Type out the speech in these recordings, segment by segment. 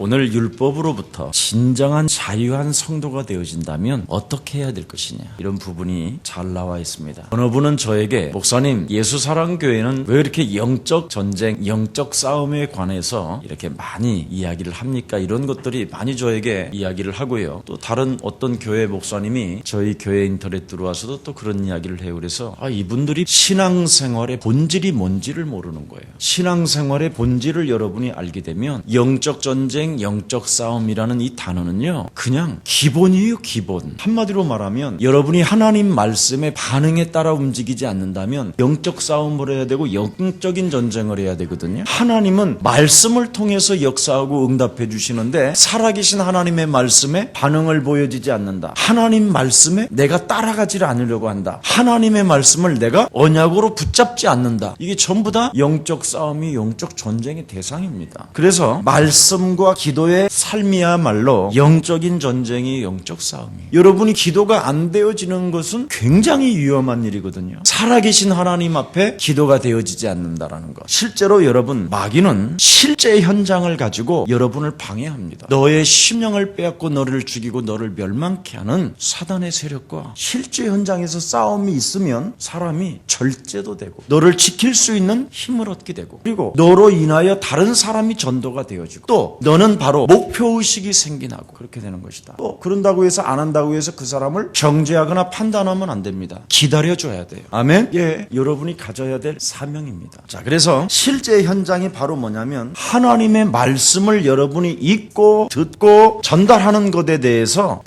오늘 율법으로부터 진정한 자유한 성도가 되어진다면 어떻게 해야 될 것이냐, 이런 부분이 잘 나와 있습니다. 어느 분은 저에게 목사님, 예수사랑교회는 왜 이렇게 영적 전쟁, 영적 싸움에 관해서 이렇게 많이 이야기를 합니까? 이런 것들이 많이 저에게 이야기를 하고요. 또 다른 어떤 교회 목사님이 저희 교회 인터넷 들어와서도 또 그런 이야기를 해요. 그래서 이분들이 신앙생활의 본질이 뭔지를 모르는 거예요. 신앙생활의 본질을 여러분이 알게 되면 영적 전쟁, 영적 싸움이라는 이 단어는요, 그냥 기본이에요, 기본. 한마디로 말하면 여러분이 하나님 말씀에 반응에 따라 움직이지 않는다면 영적 싸움을 해야 되고 영적인 전쟁을 해야 되거든요. 하나님은 말씀을 통해서 역사하고 응답해 주시는데 살아계신 하나님의 말씀에 반응을 보여주지 않는다. 하나님 말씀에 내가 따라가지를 않으려고 한다. 하나님의 말씀을 내가 언약으로 붙잡지 않는다. 이게 전부 다 영적 싸움이 영적 전쟁의 대상입니다. 그래서 말씀과 기도의 삶이야말로 영적인 전쟁이 영적 싸움이에요. 여러분이 기도가 안 되어지는 것은 굉장히 위험한 일이거든요. 살아계신 하나님 앞에 기도가 되어지지 않는다라는 것. 실제로 여러분, 마귀는 실제 현장을 가지고 여러분을 방해합니다. 너의 심령을 빼앗고 너를 죽이고 너를 멸망케 하는 사단의 세력과 실제 현장에서 싸움이 있으면 사람이 절제도 되고 너를 지킬 수 있는 힘을 얻게 되고, 그리고 너로 인하여 다른 사람이 전도가 되어지고, 또 너는 바로 목표의식이 생겨나고 그렇게 되는 것이다. 또 그런다고 해서 안 한다고 해서 그 사람을 정죄하거나 판단하면 안 됩니다. 기다려줘야 돼요. 아멘? 예, 여러분이 가져야 될 사명입니다. 자, 그래서 실제 현장이 바로 뭐냐면 하나님의 말씀을 여러분이 읽고 듣고 전달하는 것에 대해서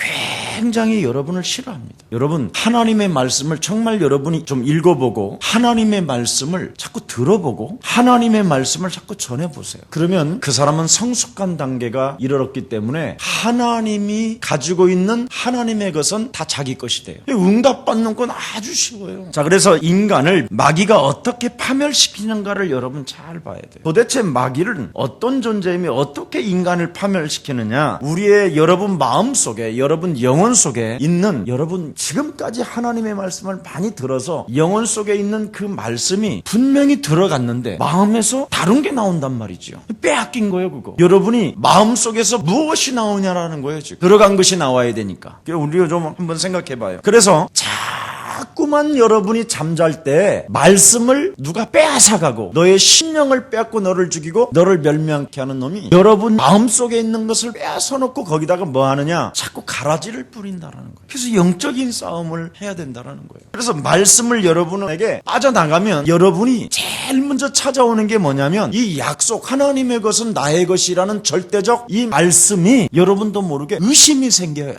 굉장히 여러분을 싫어합니다. 여러분, 하나님의 말씀을 정말 여러분이 좀 읽어보고 하나님의 말씀을 자꾸 들어보고 하나님의 말씀을 자꾸 전해보세요. 그러면 그 사람은 성숙한 단계가 이르렀기 때문에 하나님이 가지고 있는 하나님의 것은 다 자기 것이 돼요. 응답받는 건 아주 쉬워요. 자, 그래서 인간을 마귀가 어떻게 파멸시키는가를 여러분 잘 봐야 돼요. 도대체 마귀는 어떤 존재이며 어떻게 인간을 파멸시키느냐, 우리의 여러분 마음속에, 여러분 영혼 속에 있는, 여러분 지금까지 하나님의 말씀을 많이 들어서 영혼 속에 있는 그 말씀이 분명히 들어갔는데 마음에서 다른 게 나온단 말이죠. 빼앗긴 거예요, 그거. 여러분이 마음속에서 무엇이 나오냐라는 거예요, 지금. 들어간 것이 나와야 되니까. 우리가 좀 한번 생각해 봐요. 그래서 자꾸만 여러분이 잠잘 때 말씀을 누가 빼앗아가고 너의 심령을 빼앗고 너를 죽이고 너를 멸망케 하는 놈이 여러분 마음속에 있는 것을 빼앗아놓고 거기다가 뭐 하느냐, 자꾸 가라지를 뿌린다라는 거예요. 그래서 영적인 싸움을 해야 된다라는 거예요. 그래서 말씀을 여러분에게 빠져나가면 여러분이 제일 먼저 찾아오는 게 뭐냐면 이 약속, 하나님의 것은 나의 것이라는 절대적 이 말씀이 여러분도 모르게 의심이 생겨요.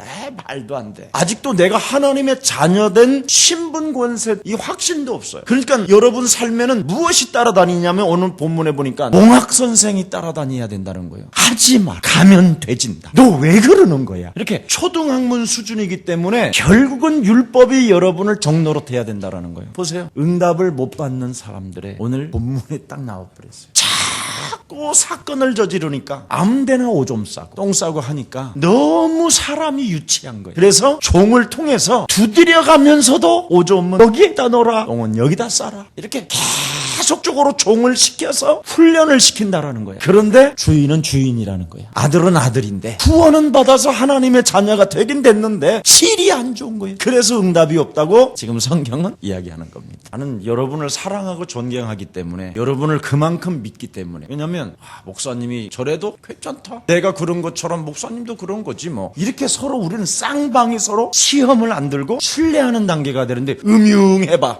말도 안 돼. 아직도 내가 하나님의 자녀된 신분 권세, 이 확신도 없어요. 그러니까 여러분 삶에는 무엇이 따라다니냐면 오늘 본문에 보니까 몽학 선생이 따라다녀야 된다는 거예요. 하지 마. 가면 되진다. 너 왜 그러는 거야? 이렇게 초등학문 수준이기 때문에 결국은 율법이 여러분을 종노릇해야 된다는 거예요. 보세요. 응답을 못 받는 사람들의 오늘 본문에 딱 나와버렸어요. 자꾸 사건을 저지르니까 아무데나 오줌 싸고 똥 싸고 하니까 너무 사람이 유치한 거예요. 그래서 종을 통해서 두드려가면서도 오줌은 여기에다 넣어라, 똥은 여기다 싸라, 이렇게 계속적으로 종을 시켜서 훈련을 시킨다라는 거예요. 그런데 주인은 주인이라는 거예요. 아들은 아들인데 구원은 받아서 하나님의 자녀가 되긴 됐는데 실이 안 좋은 거예요. 그래서 응답이 없다고 지금 성경은 이야기하는 겁니다. 나는 여러분을 사랑하고 존경하기 때문에, 여러분을 그만큼 믿기 때문에. 왜냐하면 목사님이 저래도 괜찮다, 내가 그런 것처럼 목사님도 그런 거지 뭐, 이렇게 서로 우리는 쌍방이 서로 시험을 안 들고 신뢰하는 단계가 되는데, 음흉해봐,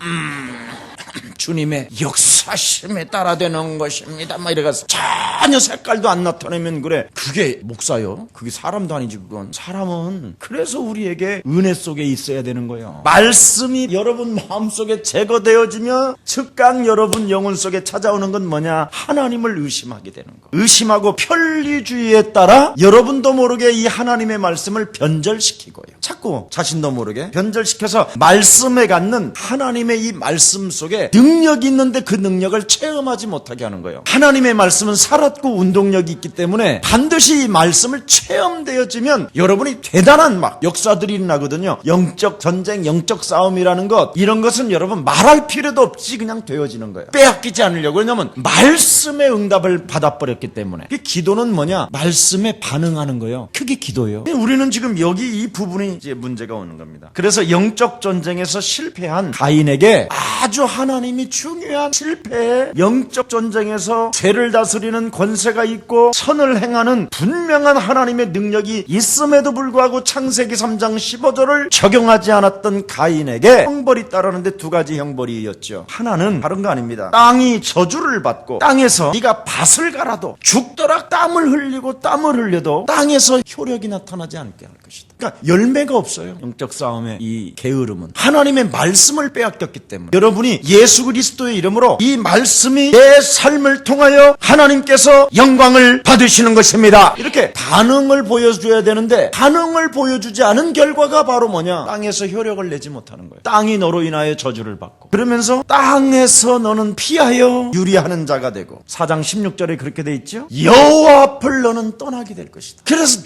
주님의 역사심에 따라 되는 것입니다, 막 이래가서 전혀 색깔도 안 나타내면 그래, 그게 목사요? 그게 사람도 아니지. 그건 사람은 그래서 우리에게 은혜 속에 있어야 되는 거예요. 말씀이 여러분 마음속에 제거되어지며 즉각 여러분 영혼 속에 찾아오는 건 뭐냐, 하나님을 의심하게 되는 거. 의심하고 편리주의에 따라 여러분도 모르게 이 하나님의 말씀을 변절시키고요, 자꾸 자신도 모르게 변절시켜서 말씀에 갖는 하나님의 이 말씀 속에 능력이 있는데 그 능력을 체험하지 못하게 하는 거예요. 하나님의 말씀은 살았고 운동력이 있기 때문에 반드시 이 말씀을 체험되어지면 여러분이 대단한 막 역사들이 일어나거든요. 영적 전쟁, 영적 싸움이라는 것, 이런 것은 여러분 말할 필요도 없이 그냥 되어지는 거예요. 빼앗기지 않으려고. 왜냐하면 말씀의 응답을 받아버렸기 때문에. 기도는 뭐냐? 말씀에 반응하는 거예요. 그게 기도예요. 우리는 지금 여기 이 부분이 이제 문제가 오는 겁니다. 그래서 영적 전쟁에서 실패한 가인에게 아주 하나님이 중요한 실패의 영적 전쟁에서 죄를 다스리는 권세가 있고 선을 행하는 분명한 하나님의 능력이 있음에도 불구하고 창세기 3장 15절을 적용하지 않았던 가인에게 형벌이 따르는데 두 가지 형벌이었죠. 하나는 다른 거 아닙니다. 땅이 저주를 받고 땅에서 네가 밭을 갈아도 죽도록 땀을 흘리고 땀을 흘려도 땅에서 효력이 나타나지 않게 할 것이다. 그러니까 열매가 없어요. 영적 싸움의 이 게으름은 하나님의 말씀을 빼앗겼기 때문에. 여러분이 예수 그리스도의 이름으로 이 말씀이 내 삶을 통하여 하나님께서 영광을 받으시는 것입니다. 이렇게 반응을 보여줘야 되는데 반응을 보여주지 않은 결과가 바로 뭐냐? 땅에서 효력을 내지 못하는 거예요. 땅이 너로 인하여 저주를 받고 그러면서 땅에서 너는 피하여 유리하는 자가 되고 4장 16절에 그렇게 돼 있죠. 여호와 앞을 너는 떠나게 될 것이다. 그래서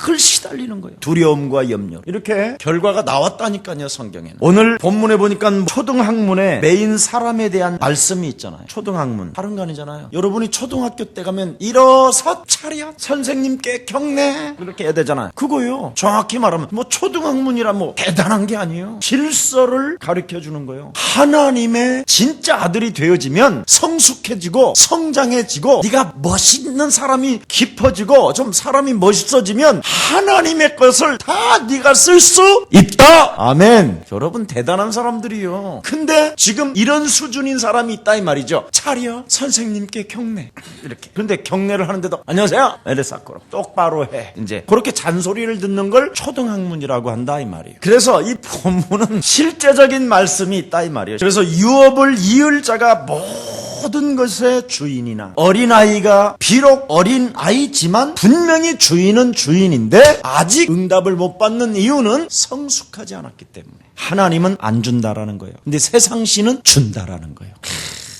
늘 시달리는 거예요. 두려움과 염려. 이렇게 결과가 나왔다니까요. 성경에는. 오늘 본문에 보니까 초등학문에 메인 사람에 대한 말씀이 있잖아요. 초등학문. 다른 거 아니잖아요. 여러분이 초등학교 때 가면 일어서 차려 선생님께 경례 이렇게 해야 되잖아요. 그거요. 정확히 말하면 뭐 초등학문이라 뭐 대단한 게 아니에요. 질서를 가르쳐 주는 거예요. 하나님의 진짜 아들이 되어지면 성숙해지고 성장해지고 네가 멋있는 사람이 깊어지고 좀 사람이 멋있어지면 하나님의 것을 다 네가 쓸 수 있다. 아멘. 여러분 대단한 사람들이요. 근데 지금 이런 수준인 사람이 있다 이 말이죠. 차려 선생님께 경례 이렇게. 근데 경례를 하는데도 안녕하세요. 에레사코로 똑바로 해. 이제 그렇게 잔소리를 듣는 걸 초등학문이라고 한다 이 말이에요. 그래서 이 본문은 실제적인 말씀이 있다 이 말이에요. 그래서 유업을 이을 자가 모든 것의 주인이나 어린아이가 비록 어린아이지만 분명히 주인은 주인인데 아직 응답을 못 받는 이유는 성숙하지 않았기 때문에. 하나님은 안 준다라는 거예요. 근데 세상 신은 준다라는 거예요.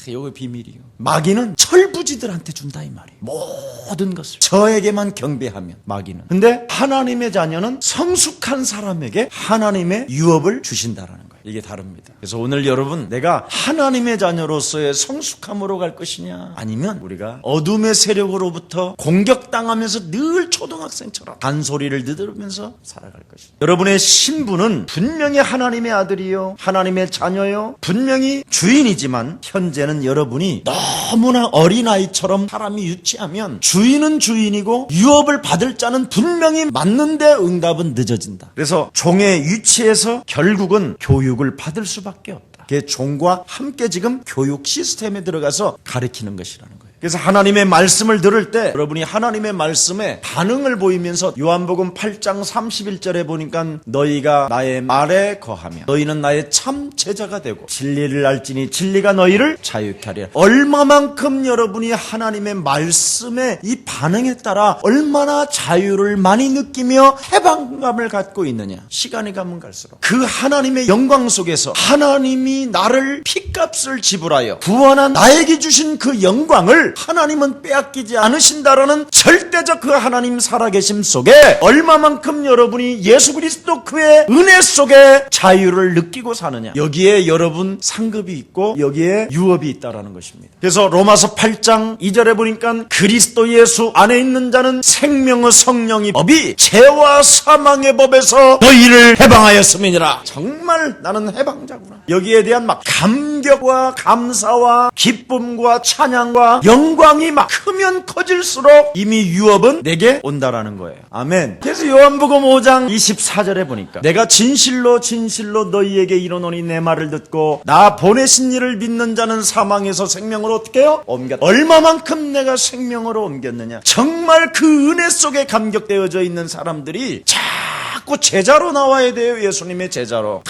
이거 비밀이요. 마귀는 철부지들한테 준다 이 말이에요. 모든 것을 저에게만 경배하면 마귀는. 근데 하나님의 자녀는 성숙한 사람에게 하나님의 유업을 주신다라는 거예요. 이게 다릅니다. 그래서 오늘 여러분 내가 하나님의 자녀로서의 성숙함으로 갈 것이냐 아니면 우리가 어둠의 세력으로부터 공격당하면서 늘 초등학생처럼 단소리를 들으면서 살아갈 것이냐. 여러분의 신분은 분명히 하나님의 아들이요 하나님의 자녀요 분명히 주인이지만 현재는 여러분이 너무나 어린아이처럼 사람이 유치하면 주인은 주인이고 유업을 받을 자는 분명히 맞는데 응답은 늦어진다. 그래서 종의 유치에서 결국은 교육을 받을 수밖에 없다. 그게 종과 함께 지금 교육 시스템에 들어가서 가르치는 것이라는 거예요. 그래서 하나님의 말씀을 들을 때 여러분이 하나님의 말씀에 반응을 보이면서 요한복음 8장 31절에 보니까 너희가 나의 말에 거하면 너희는 나의 참 제자가 되고 진리를 알지니 진리가 너희를 자유케 하리라. 얼마만큼 여러분이 하나님의 말씀에 이 반응에 따라 얼마나 자유를 많이 느끼며 해방감을 갖고 있느냐. 시간이 가면 갈수록 그 하나님의 영광 속에서 하나님이 나를 핏값을 지불하여 구원한 나에게 주신 그 영광을 하나님은 빼앗기지 않으신다라는 절대적 그 하나님 살아계심 속에 얼마만큼 여러분이 예수 그리스도 그의 은혜 속에 자유를 느끼고 사느냐. 여기에 여러분 상급이 있고 여기에 유업이 있다라는 것입니다. 그래서 로마서 8장 2절에 보니까 그리스도 예수 안에 있는 자는 생명의 성령의 법이 죄와 사망의 법에서 너희를 해방하였음이니라. 정말 나는 해방자구나. 여기에 대한 막 감격과 감사와 기쁨과 찬양과 영광이 막 크면 커질수록 이미 유업은 내게 온다라는 거예요. 아멘. 그래서 요한복음 5장 24절에 보니까 내가 진실로 진실로 너희에게 이르노니 내 말을 듣고 나 보내신 이를 믿는 자는 사망에서 생명으로 어떻게 해요? 옮겼다. 얼마만큼 내가 생명으로 옮겼느냐. 정말 그 은혜 속에 감격되어져 있는 사람들이 자꾸 제자로 나와야 돼요. 예수님의 제자로.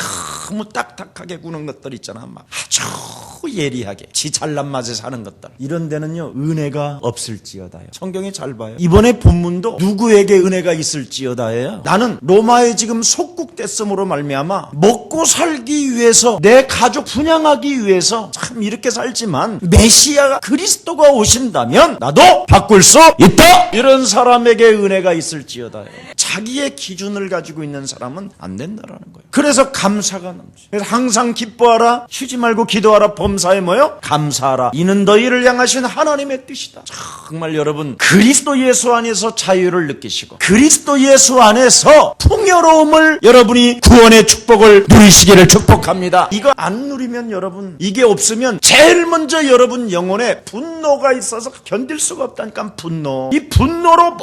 너무 딱딱하게 구는 것들 있잖아. 막 아주 예리하게 지 잘난 맛에 사는 것들, 이런 데는요 은혜가 없을지어다요. 성경이 잘 봐요. 이번에 본문도 누구에게 은혜가 있을지어다예요. 나는 로마에 지금 속국됐음으로 말미암아 먹고 살기 위해서, 내 가족 분양하기 위해서 참 이렇게 살지만 메시아가 그리스도가 오신다면 나도 바꿀 수 있다, 이런 사람에게 은혜가 있을지어다요. 자기의 기준을 가지고 있는 사람은 안 된다라는 거예요. 그래서 감사가 넘쳐. 그래서 항상 기뻐하라, 쉬지 말고 기도하라, 범사에 뭐요? 감사하라. 이는 너희를 향하신 하나님의 뜻이다. 정말 여러분, 그리스도 예수 안에서 자유를 느끼시고 그리스도 예수 안에서 풍요로움을, 여러분이 구원의 축복을 누리시기를 축복합니다. 이거 안 누리면, 여러분, 이게 없으면 제일 먼저 여러분 영혼에 분노가 있어서 견딜 수가 없다니까. 분노. 이 분노로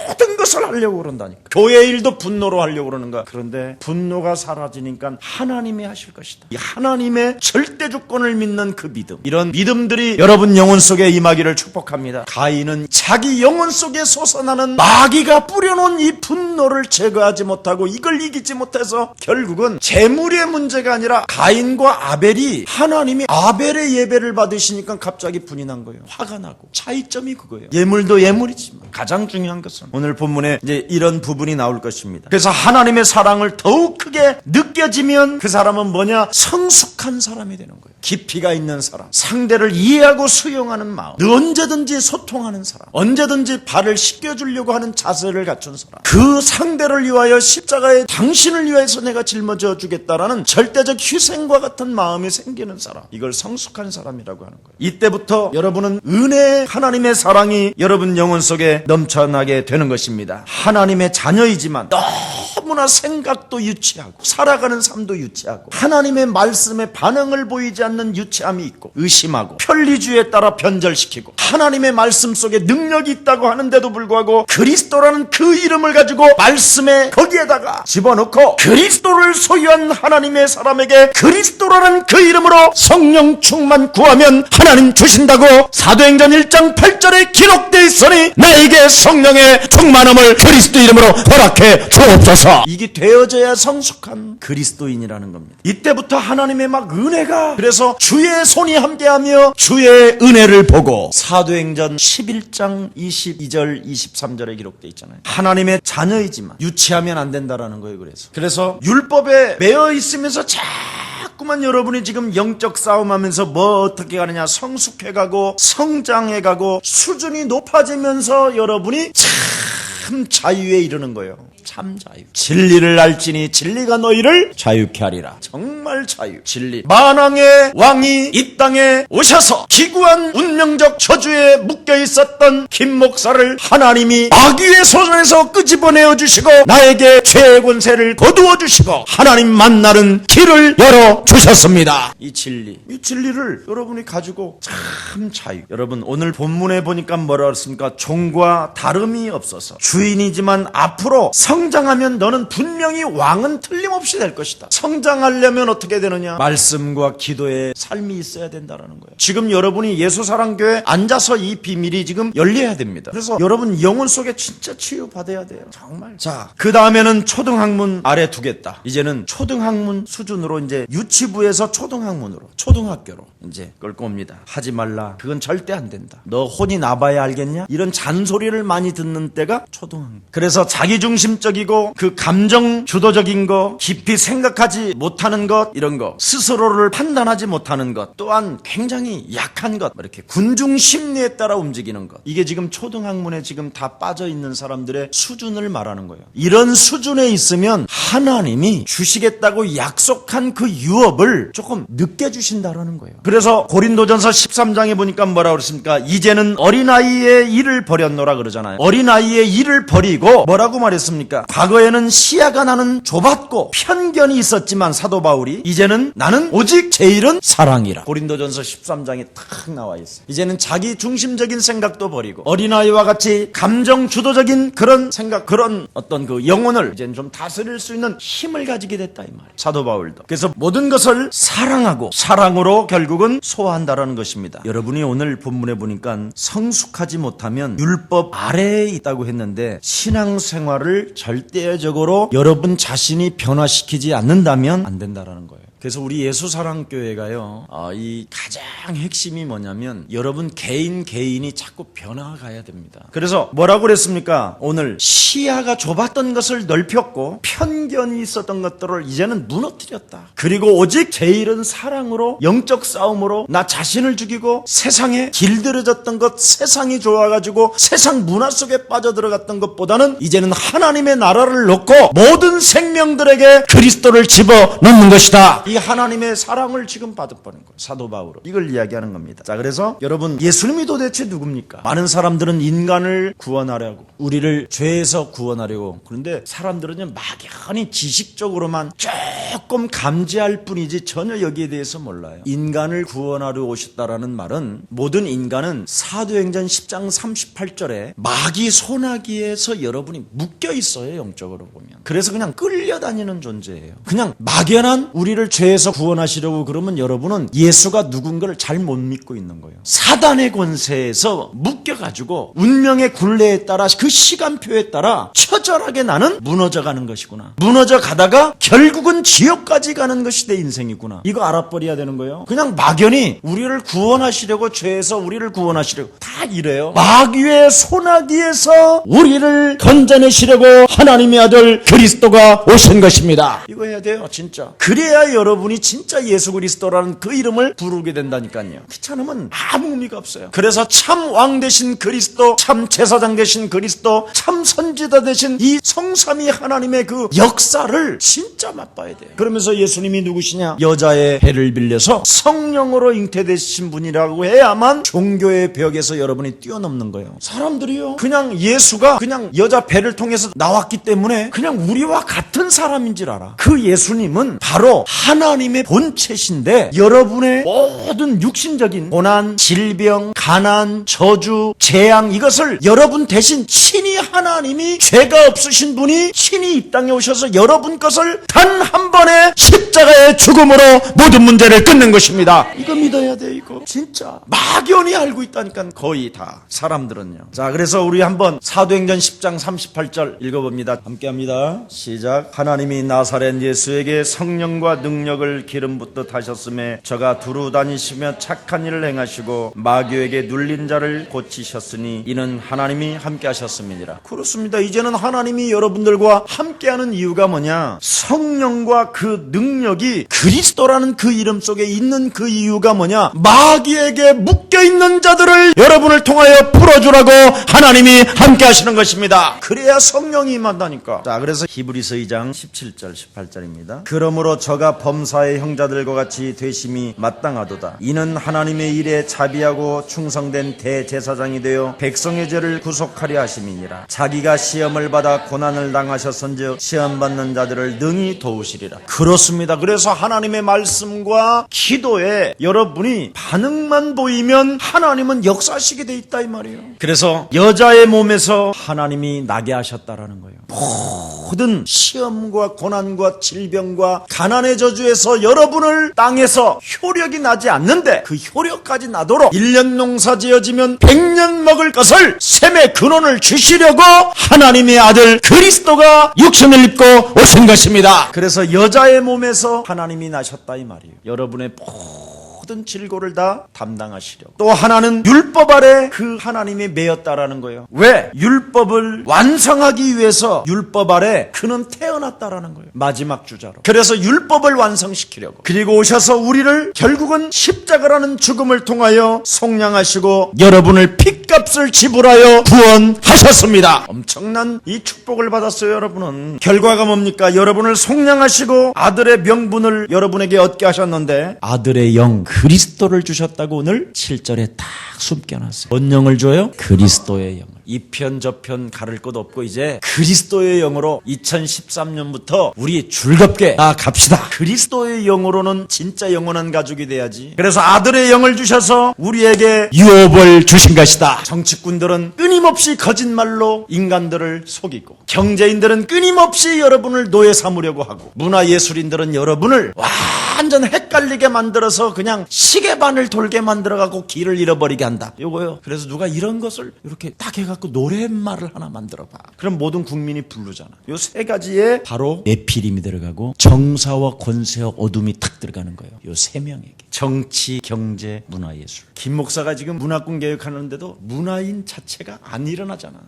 모든 것을 하려고 그런다니까. 교회 일도 분노로 하려고 그러는 거야. 그런데 분노가 사라지니까 하나님이 하실 것이다. 이 하나님의 절대 주권을 믿는 그 믿음, 이런 믿음들이 여러분 영혼 속에 임하기를 축복합니다. 가인은 자기 영혼 속에 솟아나는 마귀가 뿌려놓은 이 분노를 제거하지 못하고 이걸 이기지 못해서 결국은 재물의 문제가 아니라 가인과 아벨이, 하나님이 아벨의 예배를 받으시니까 갑자기 분이 난 거예요. 화가 나고. 차이점이 그거예요. 예물도 예물이지만 가장 중요한 것은 오늘 본문에 이제 이런 부분이 나올 것입니다. 그래서 하나님의 사랑을 더욱 크게 느껴지면 그 사람은 뭐냐? 성숙한 사람이 되는 거예요. 깊이가 있는 사람, 상대를 이해하고 수용하는 마음, 언제든지 소통하는 사람, 언제든지 발을 씻겨주려고 하는 자세를 갖춘 사람, 그 상대를 위하여 십자가에 당신을 위해서 내가 짊어져 주겠다라는 절대적 희생과 같은 마음이 생기는 사람, 이걸 성숙한 사람이라고 하는 거예요. 이때부터 여러분은 은혜, 하나님의 사랑이 여러분 영혼 속에 넘쳐나게 되는 것입니다. 하나님의 자녀이지만 너무나 생각도 유치하고 살아가는 삶도 유치하고 하나님의 말씀에 반응을 보이지 않는 유치함이 있고 의심하고 편리주의에 따라 변절시키고 하나님의 말씀 속에 능력이 있다고 하는데도 불구하고 그리스도라는 그 이름을 가지고 말씀에 거기에다가 집어넣고 그리스도를 소유한 하나님의 사람에게 그리스도라는 그 이름으로 성령 충만 구하면 하나님 주신다고 사도행전 1장 8절에 기록되어 있으니 나에게 성령의 충만함을 그리스도 이름으로 허락해 주옵소서. 이게 되어져야 성숙한 그리스도인이라는 겁니다. 이때부터 하나님의 막 은혜가, 그래서 주의 손이 함께하며 주의 은혜를 보고, 사도행전 11장 22절 23절에 기록되어 있잖아요. 하나님의 자녀이지만 유치하면 안 된다라는 거예요. 그래서 율법에 매여 있으면서 자꾸만 여러분이 지금 영적 싸움하면서 뭐 어떻게 가느냐, 성숙해가고 성장해가고 수준이 높아지면서 여러분이 참 자유에 이르는 거예요. 참 자유. 진리를 알지니 진리가 너희를 자유케 하리라. 정말 자유, 진리. 만왕의 왕이 이 땅에 오셔서 기구한 운명적 저주에 묶여 있었던 김 목사를 하나님이 마귀의 손에서 끄집어내어 주시고 나에게 죄의 권세를 거두어 주시고 하나님 만나는 길을 열어 주셨습니다. 이 진리를 여러분이 가지고 참 자유. 여러분 오늘 본문에 보니까 뭐라 그랬습니까? 종과 다름이 없어서 주인이지만 앞으로 성장하면 너는 분명히 왕은 틀림없이 될 것이다. 성장하려면 어떻게 되느냐? 말씀과 기도의 삶이 있어야 된다는 거예요. 지금 여러분이 예수사랑교회에 앉아서 이 비밀이 지금 열려야 됩니다. 그래서 여러분 영혼 속에 진짜 치유받아야 돼요. 정말. 자, 그 다음에는 초등학문 아래 두겠다. 이제는 초등학문 수준으로 이제 유치부에서 초등학문으로, 초등학교로 이제 끌고 옵니다. 하지 말라. 그건 절대 안 된다. 너 혼이 나봐야 알겠냐? 이런 잔소리를 많이 듣는 때가 초등학문. 그래서 자기중심적이고 그 감정 주도적인 거, 깊이 생각하지 못하는 것, 이런 거, 스스로를 판단하지 못하는 것, 또한 굉장히 약한 것, 이렇게 군중 심리에 따라 움직이는 것, 이게 지금 초등학문에 지금 다 빠져 있는 사람들의 수준을 말하는 거예요. 이런 수준에 있으면 하나님이 주시겠다고 약속한 그 유업을 조금 늦게 주신다라는 거예요. 그래서 고린도전서 13장에 보니까 뭐라고 그랬습니까? 이제는 어린아이의 일을 버렸노라 그러잖아요. 어린아이의 일을 버리고 뭐라고 말했습니까? 과거에는 시야가 나는 좁았고 편견이 있었지만 사도 바울이 이제는 나는 오직 제 일은 사랑이라. 고린도전서 13장에 탁 나와 있어요. 이제는 자기 중심적인 생각도 버리고 어린아이와 같이 감정 주도적인 그런 생각, 그런 어떤 그 영혼을 이제는 좀 다스릴 수 있는 힘을 가지게 됐다 이 말이에요. 사도 바울도. 그래서 모든 것을 사랑하고 사랑으로 결국은 소화한다라는 것입니다. 여러분이 오늘 본문에 보니까 성숙하지 못하면 율법 아래에 있다고 했는데 신앙생활을 절대적으로 여러분 자신이 변화시키지 않는다면 안 된다라는 거예요. 그래서 우리 예수사랑교회가요, 이 가장 핵심이 뭐냐면 여러분 개인이 자꾸 변화가야 됩니다. 그래서 뭐라고 그랬습니까? 오늘 시야가 좁았던 것을 넓혔고 편견이 있었던 것들을 이제는 무너뜨렸다. 그리고 오직 제일은 사랑으로, 영적 싸움으로 나 자신을 죽이고 세상에 길들여졌던 것, 세상이 좋아가지고 세상 문화 속에 빠져들어갔던 것보다는 이제는 하나님의 나라를 놓고 모든 생명들에게 그리스도를 집어넣는 것이다. 이 하나님의 사랑을 지금 받아보는 거예요. 사도 바울은 이걸 이야기하는 겁니다. 자, 그래서 여러분, 예수님이 도대체 누굽니까? 많은 사람들은 인간을 구원하려고, 우리를 죄에서 구원하려고, 그런데 사람들은 막연히 지식적으로만 조금 감지할 뿐이지 전혀 여기에 대해서 몰라요. 인간을 구원하려 오셨다라는 말은, 모든 인간은 사도행전 10장 38절에 마귀 소나기에서 여러분이 묶여 있어요. 영적으로 보면. 그래서 그냥 끌려다니는 존재예요. 그냥 막연한 우리를 죄에서 구원하시려고 그러면 여러분은 예수가 누군가를 잘 못 믿고 있는 거예요. 사단의 권세에서 묶여가지고 운명의 굴레에 따라, 그 시간표에 따라 처절하게 나는 무너져가는 것이구나. 무너져 가다가 결국은 지옥까지 가는 것이 내 인생이구나. 이거 알아버려야 되는 거예요. 그냥 막연히 우리를 구원하시려고, 죄에서 우리를 구원하시려고 다 이래요. 마귀의 소나기에서 우리를 건져내시려고 하나님의 아들 그리스도가 오신 것입니다. 이거 해야 돼요, 진짜. 그래야 여러분이 진짜 예수 그리스도라는 그 이름을 부르게 된다니까요. 귀찮으면 아무 의미가 없어요. 그래서 참 왕 되신 그리스도, 참 제사장 되신 그리스도, 참 선지자 되신 이 성삼위 하나님의 그 역사를 진짜 맛봐야 돼요. 그러면서 예수님이 누구시냐? 여자의 배를 빌려서 성령으로 잉태되신 분이라고 해야만 종교의 벽에서 여러분이 뛰어넘는 거예요. 사람들이요, 그냥 예수가 그냥 여자 배를 통해서 나왔기 때문에 그냥 우리와 같은 사람인 줄 알아. 그 예수님은 바로 하나님의 본체신데 여러분의 모든 육신적인 고난, 질병, 가난, 저주, 재앙, 이것을 여러분 대신 친히 하나님이, 죄가 없으신 분이 친히 이 땅에 오셔서 여러분 것을 단 한 번의 십자가의 죽음으로 모든 문제를 끊는 것입니다. 이거 믿어야 돼. 이거 진짜 막연히 알고 있다니까, 거의 다 사람들은요. 자, 그래서 우리 한번 사도행전 10장 38절 읽어봅니다. 함께합니다. 시작. 하나님이 나사렛 예수에게 성령과 능력을 기름 붓듯 하셨음에 저가 두루 다니시며 착한 일을 행하시고 마귀에게 눌린 자를 고치셨으니 이는 하나님이 함께 하셨음이니라. 그렇습니다. 이제는 하나님이 여러분들과 함께하는 이유가 뭐냐? 성령과 그 능력이 그리스도라는 그 이름 속에 있는 그 이유가 뭐냐? 마귀에게 묶여있는 자들을 여러분을 통하여 풀어주라고 하나님이 함께 하시는 것입니다. 그래야 성령이 임한다니까. 자, 그래서 히브리서 2장 17절 18절입니다. 그러므로 저가 범사의 형제들과 같이 되심이 마땅하도다. 이는 하나님의 일에 자비하고 충성된 대제사장이 되어 백성의 죄를 구속하려 하심이니라. 자기가 시험을 받아 고난을 당하셨은즉 시험받는 자들을 능히 도우시리라. 그렇습니다. 그래서 하나님의 말씀과 기도에 여러분이 반응만 보이면 하나님은 역사하시게 돼 있다 이 말이에요. 그래서 여자의 몸에서 하나님이 나게 하셨다라는 거예요. 모든 시험과 고난과 질병과 가난의 저주에서 여러분을 땅에서 효력이 나지 않는데 그 효력까지 나도록 1년 농사 지어지면 100년 먹을 것을 샘의 근원을 주시려고 하나님의 아들 그리스도가 육신을 입고 오신 것입니다. 그래서 여자의 몸에서 하나님이 나셨다 이 말이에요. 여러분의 모든 질고를 다 담당하시려고. 또 하나는 율법 아래 그 하나님이 매였다라는 거예요. 왜? 율법을 완성하기 위해서 율법 아래 그는 태어났다라는 거예요. 마지막 주자로. 그래서 율법을 완성시키려고. 그리고 오셔서 우리를 결국은 십자가라는 죽음을 통하여 속량하시고 여러분을 핏값을 지불하여 구원하셨습니다. 엄청난 이 축복을 받았어요. 여러분은 결과가 뭡니까? 여러분을 속량하시고 아들의 명분을 여러분에게 얻게 하셨는데 아들의 영 그리스도를 주셨다고 오늘 7절에 딱 숨겨놨어요. 뭔 영을 줘요? 그리스도의 영을. 이 편 저 편 가를 것 없고 이제 그리스도의 영으로 2013년부터 우리 즐겁게 갑시다. 그리스도의 영으로는 진짜 영원한 가족이 돼야지. 그래서 아들의 영을 주셔서 우리에게 유업을 주신 것이다. 정치꾼들은 끊임없이 거짓말로 인간들을 속이고 경제인들은 끊임없이 여러분을 노예 삼으려고 하고 문화예술인들은 여러분을 완전 헷갈리게 만들어서 그냥 시계반을 돌게 만들어가고 길을 잃어버리게 한다. 요거요. 그래서 누가 이런 것을 이렇게 딱 해갖고 해갖고 노랫말을 하나 만들어봐. 그럼 모든 국민이 부르잖아. 요 세 가지에 바로 네피림이 들어가고 정사와 권세와 어둠이 탁 들어가는 거예요. 요 세 명에게. 정치, 경제, 문화예술. 김 목사가 지금 문화권 개혁하는데도 문화인 자체가 안 일어나잖아.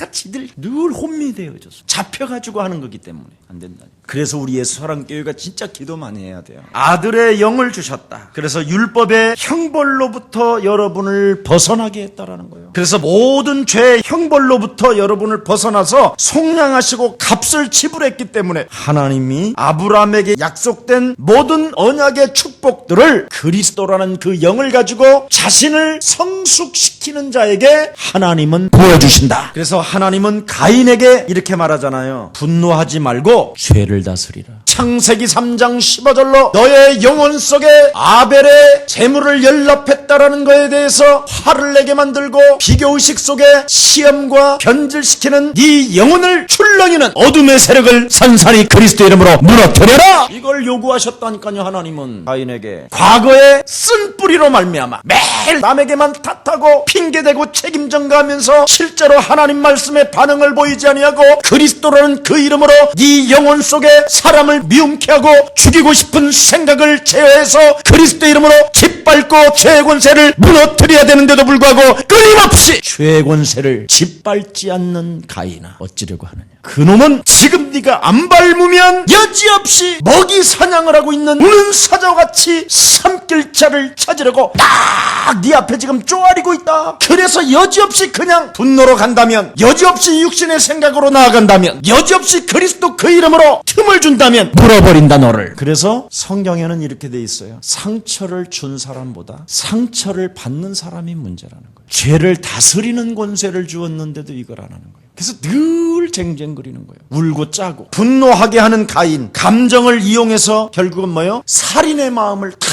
다 지들 늘 혼미되어져서 잡혀가지고 하는 거기 때문에 안 된다. 그래서 우리 예수사랑교회가 진짜 기도 많이 해야 돼요. 아들의 영을 주셨다. 그래서 율법의 형벌로부터 여러분을 벗어나게 했다라는 거예요. 그래서 모든 죄의 형벌로부터 여러분을 벗어나서 속량하시고 값을 지불했기 때문에 하나님이 아브라함에게 약속된 모든 언약의 축복들을 그리스도라는 그 영을 가지고 자신을 성숙시키는 자에게 하나님은 부어주신다. 그래서 하나님은 가인에게 이렇게 말하잖아요. 분노하지 말고 죄를 다스리라. 창세기 3장 15절로 너의 영혼 속에 아벨의 재물을 연락했다라는 것에 대해서 화를 내게 만들고 비교의식 속에 시험과 변질시키는 네 영혼을 출렁이는 어둠의 세력을 산산히 그리스도 이름으로 무너뜨려라. 이걸 요구하셨다니까요. 하나님은 가인에게 과거에 쓴 뿌리로 말미암아 매일 남에게만 탓하고 핑계대고 책임 전가하면서 실제로 하나님 말씀에 반응을 보이지 아니하고 그리스도라는 그 이름으로 네 영혼 속에 사람을 미움케 하고 죽이고 싶은 생각을 제어해서 그리스도 이름으로 짓밟고 죄의 권세를 무너뜨려야 되는데도 불구하고 끊임없이 죄의 권세를 짓밟지 않는 가인아 어찌려고 하느냐. 그놈은 지금 네가 안 밟으면 여지없이 먹이 사냥을 하고 있는 우는 사자와 같이 삼킬 자를 찾으려고 딱 네 앞에 지금 쪼아리고 있다. 그래서 여지없이 그냥 분노로 간다면, 여지없이 육신의 생각으로 나아간다면, 여지없이 그리스도 그 이름으로 틈을 준다면 물어버린다 너를. 그래서 성경에는 이렇게 돼 있어요. 상처를 준 사람보다 상처를 받는 사람이 문제라는 거예요. 죄를 다스리는 권세를 주었는데도 이걸 안 하는 거예요. 그래서 늘 쟁쟁거리는 거예요. 울고 짜고 분노하게 하는 가인, 감정을 이용해서 결국은 뭐예요? 살인의 마음을 탁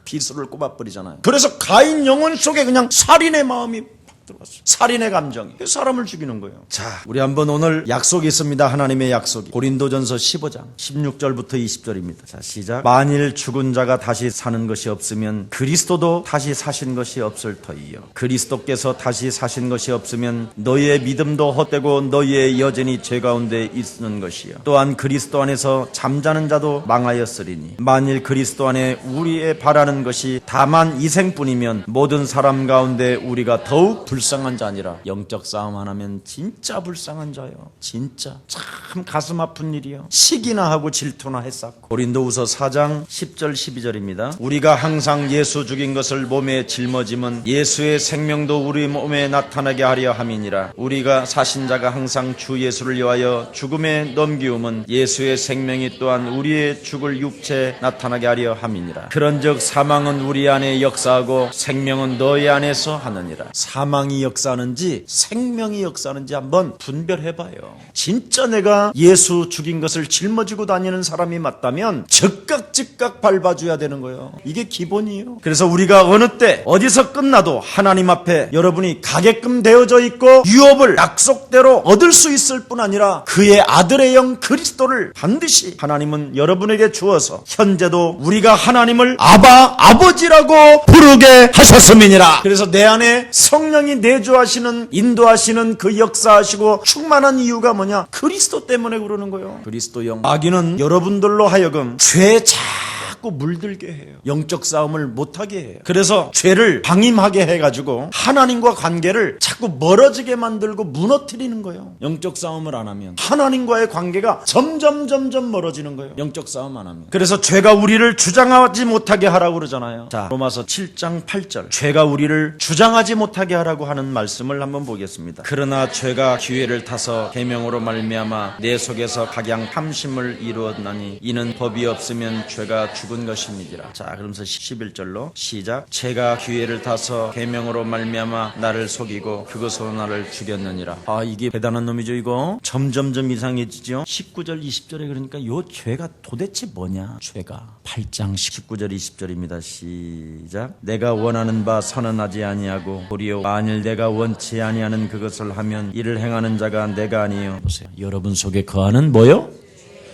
비수를 꼽아버리잖아요. 그래서 가인 영혼 속에 그냥 살인의 마음이 들어왔어요. 살인의 감정이 사람을 죽이는 거예요. 자, 우리 한번 오늘 약속이 있습니다. 하나님의 약속이. 고린도전서 15장 16절부터 20절입니다. 자, 시작. 만일 죽은 자가 다시 사는 것이 없으면 그리스도도 다시 사신 것이 없을 터이요. 그리스도께서 다시 사신 것이 없으면 너희의 믿음도 헛되고 너희의 여전히 죄 가운데 있는 것이요. 또한 그리스도 안에서 잠자는 자도 망하였으리니 만일 그리스도 안에 우리의 바라는 것이 다만 이생뿐이면 모든 사람 가운데 우리가 더욱 불쌍한 자 아니라 영적 싸움 하나면 진짜 불쌍한 자요. 진짜 참 가슴 아픈 일이요. 시기나 하고 질투나 했었고. 고린도후서 4장 10절 12절입니다. 우리가 항상 예수 죽인 것을 몸에 짊어짐은 예수의 생명도 우리 몸에 나타나게 하려 함이니라. 우리가 사신 자가 항상 주 예수를 위하여 죽음에 넘기움은 예수의 생명이 또한 우리의 죽을 육체에 나타나게 하려 함이니라. 그런즉 사망은 우리 안에 역사하고 생명은 너희 안에서 하느니라. 사망이 역사하는지 생명이 역사하는지 한번 분별해봐요. 진짜 내가 예수 죽인 것을 짊어지고 다니는 사람이 맞다면 즉각 밟아줘야 되는 거예요. 이게 기본이에요. 그래서 우리가 어느 때 어디서 끝나도 하나님 앞에 여러분이 가게끔 되어져 있고 유업을 약속대로 얻을 수 있을 뿐 아니라 그의 아들의 영 그리스도를 반드시 하나님은 여러분에게 주어서 현재도 우리가 하나님을 아바 아버지라고 부르게 하셨음이니라. 그래서 내 안에 성령이 내주하시는 인도하시는 그 역사하시고 충만한 이유가 뭐냐? 그리스도 때문에 그러는 거예요. 그리스도 영. 마귀는 여러분들로 하여금 죄에 자꾸 물들게 해요. 영적 싸움을 못하게 해요. 그래서 죄를 방임하게 해가지고 하나님과 관계를 자꾸 멀어지게 만들고 무너뜨리는 거예요. 영적 싸움을 안 하면 하나님과의 관계가 점점 멀어지는 거예요. 영적 싸움 안 하면. 그래서 죄가 우리를 주장하지 못하게 하라고 그러잖아요. 자, 로마서 7장 8절. 죄가 우리를 주장하지 못하게 하라고 하는 말씀을 한번 보겠습니다. 그러나 죄가 기회를 타서 계명으로 말미암아 내 속에서 각양 탐심을 이루었나니 이는 법이 없으면 죄가 죽은 것입니다. 자, 그러면서 11절로 시작. 죄가 기회를 타서 계명으로 말미암아 나를 속이고 그것으로 나를 죽였느니라. 아, 이게 대단한 놈이죠. 이거 점점점 이상해지죠. 19절 20절에 그러니까 요 죄가 도대체 뭐냐. 죄가 8장 19절 20절입니다. 시작. 내가 원하는 바 선언하지 아니하고 도리어 만일 내가 원치 아니하는 그것을 하면 이를 행하는 자가 내가 아니요. 보세요. 여러분 속에 거하는 뭐요?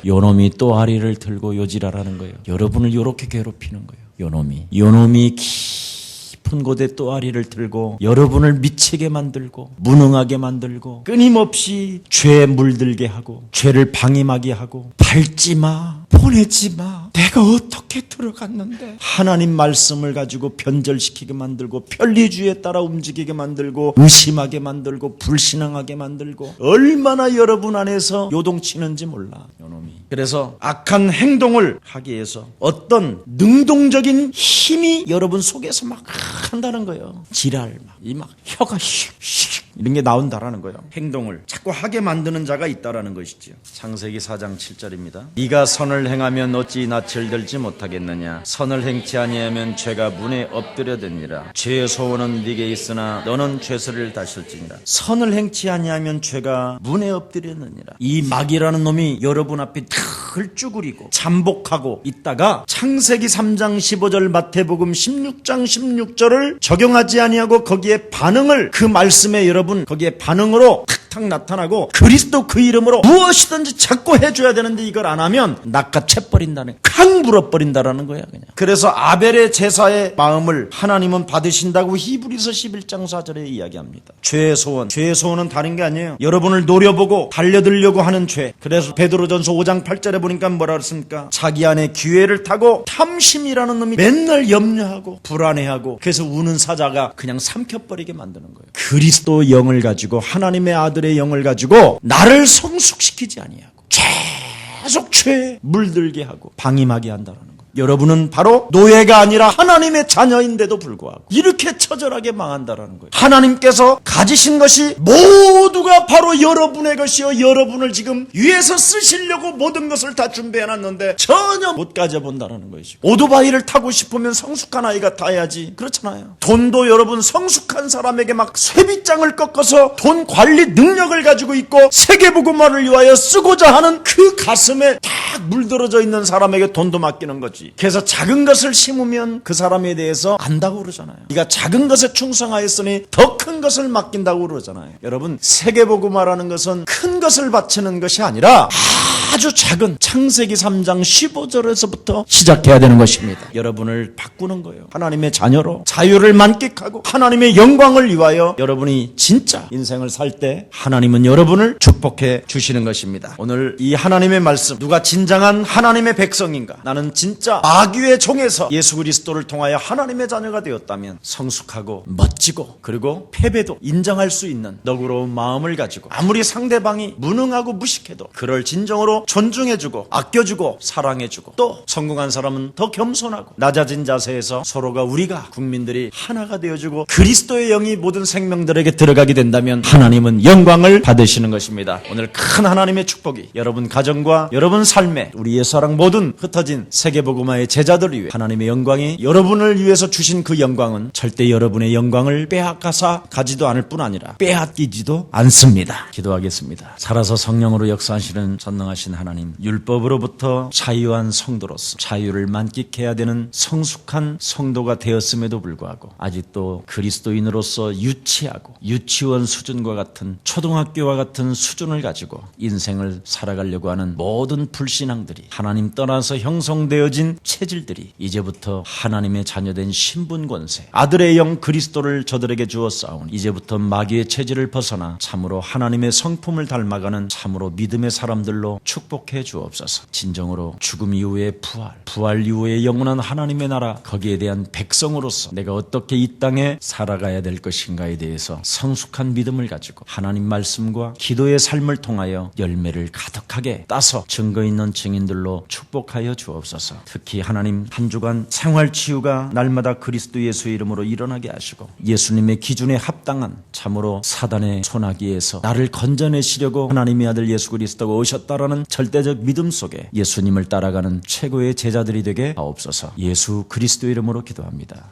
요놈이 또 아리를 들고 요지라라는 거예요. 여러분을 요렇게 괴롭히는 거예요. 요놈이 깊은 높은 곳에 또아리를 들고 여러분을 미치게 만들고 무능하게 만들고 끊임없이 죄에 물들게 하고 죄를 방임하게 하고 밟지마, 보내지마, 내가 어떻게 들어갔는데, 하나님 말씀을 가지고 변절시키게 만들고 편리주의에 따라 움직이게 만들고 의심하게 만들고 불신앙하게 만들고 얼마나 여러분 안에서 요동치는지 몰라 요놈이. 그래서 악한 행동을 하기 위해서 어떤 능동적인 힘이 여러분 속에서 막 한다는 거예요. 지랄 막 혀가 휙휙 이런 게 나온다라는 거예요. 행동을 자꾸 하게 만드는 자가 있다라는 것이죠. 창세기 4장 7절입니다. 네가 선을 행하면 어찌 낯을 들지 못하겠느냐. 선을 행치 아니하면 죄가 문에 엎드려드니라. 죄의 소원은 네게 있으나 너는 죄소리를 다실지니라. 선을 행치 아니하면 죄가 문에 엎드렸느니라. 이 마귀라는 놈이 여러분 앞에 탁을 쭈그리고 잠복하고 있다가 창세기 3장 15절 마태복음 16장 16절을 적용하지 아니하고 거기에 반응을, 그 말씀에 여러분 거기에 반응으로 탁 나타나고 그리스도 그 이름으로 무엇이든지 자꾸 해줘야 되는데 이걸 안 하면 낚아채버린다는, 캉 불어버린다라는 거야 그냥. 그래서 아벨의 제사의 마음을 하나님은 받으신다고 히브리서 11장 4절에 이야기합니다. 죄의 소원은 다른 게 아니에요. 여러분을 노려보고 달려들려고 하는 죄. 그래서 베드로전서 5장 8절에 보니까 뭐라 그랬습니까? 자기 안에 기회를 타고 탐심이라는 놈이 맨날 염려하고 불안해하고 그래서 우는 사자가 그냥 삼켜버리게 만드는 거예요. 그리스도 영을 가지고, 하나님의 아들의 영을 가지고 나를 성숙시키지 아니하고 계속 죄에 물들게 하고 방임하게 한다는 거예요. 여러분은 바로 노예가 아니라 하나님의 자녀인데도 불구하고 이렇게 처절하게 망한다라는 거예요. 하나님께서 가지신 것이 모두가 바로 여러분의 것이요, 여러분을 지금 위에서 쓰시려고 모든 것을 다 준비해놨는데 전혀 못 가져본다라는 것이죠. 오토바이를 타고 싶으면 성숙한 아이가 타야지, 그렇잖아요. 돈도 여러분 성숙한 사람에게 막 쇠빗장을 꺾어서 돈 관리 능력을 가지고 있고 세계복음화를 위하여 쓰고자 하는 그 가슴에 딱 물들어져 있는 사람에게 돈도 맡기는 거지. 그래서 작은 것을 심으면 그 사람에 대해서 안다고 그러잖아요. 네가 작은 것에 충성하였으니 더 큰 것을 맡긴다고 그러잖아요. 여러분, 세계복음화라는 것은 큰 것을 바치는 것이 아니라 아주 작은 창세기 3장 15절에서부터 시작해야 되는 것입니다. 여러분을 바꾸는 거예요. 하나님의 자녀로 자유를 만끽하고 하나님의 영광을 위하여 여러분이 진짜 인생을 살 때 하나님은 여러분을 축복해 주시는 것입니다. 오늘 이 하나님의 말씀, 누가 진정한 하나님의 백성인가, 나는 진짜 마귀의 종에서 예수 그리스도를 통하여 하나님의 자녀가 되었다면 성숙하고 멋지고 그리고 패배도 인정할 수 있는 너그러운 마음을 가지고 아무리 상대방이 무능하고 무식해도 그를 진정으로 존중해주고 아껴주고 사랑해주고, 또 성공한 사람은 더 겸손하고 낮아진 자세에서 서로가, 우리가 국민들이 하나가 되어주고 그리스도의 영이 모든 생명들에게 들어가게 된다면 하나님은 영광을 받으시는 것입니다. 오늘 큰 하나님의 축복이 여러분 가정과 여러분 삶에, 우리의 사랑 모든 흩어진 세계복음화의 제자들을 위해 하나님의 영광이 여러분을 위해서 주신 그 영광은 절대 여러분의 영광을 빼앗가사 가지도 않을 뿐 아니라 빼앗기지도 않습니다. 기도하겠습니다. 살아서 성령으로 역사하시는 전능하신 하나님, 율법으로부터 자유한 성도로서 자유를 만끽해야 되는 성숙한 성도가 되었음에도 불구하고 아직도 그리스도인으로서 유치하고 유치원 수준과 같은, 초등학교와 같은 수준을 가지고 인생을 살아가려고 하는 모든 불신앙들이, 하나님 떠나서 형성되어진 체질들이 이제부터 하나님의 자녀된 신분 권세, 아들의 영 그리스도를 저들에게 주었사오니 이제부터 마귀의 체질을 벗어나 참으로 하나님의 성품을 닮아가는 참으로 믿음의 사람들로 축복해 주옵소서. 진정으로 죽음 이후의 부활 이후의 영원한 하나님의 나라, 거기에 대한 백성으로서 내가 어떻게 이 땅에 살아가야 될 것인가에 대해서 성숙한 믿음을 가지고 하나님 말씀과 기도의 삶을 통하여 열매를 가득하게 따서 증거 있는 증인들로 축복하여 주옵소서. 특히 하나님, 한 주간 생활치유가 날마다 그리스도 예수의 이름으로 일어나게 하시고 예수님의 기준에 합당한 참으로 사단의 손아귀에서 나를 건져내시려고 하나님의 아들 예수 그리스도가 오셨다라는 절대적 믿음 속에 예수님을 따라가는 최고의 제자들이 되게 하옵소서. 예수 그리스도 이름으로 기도합니다.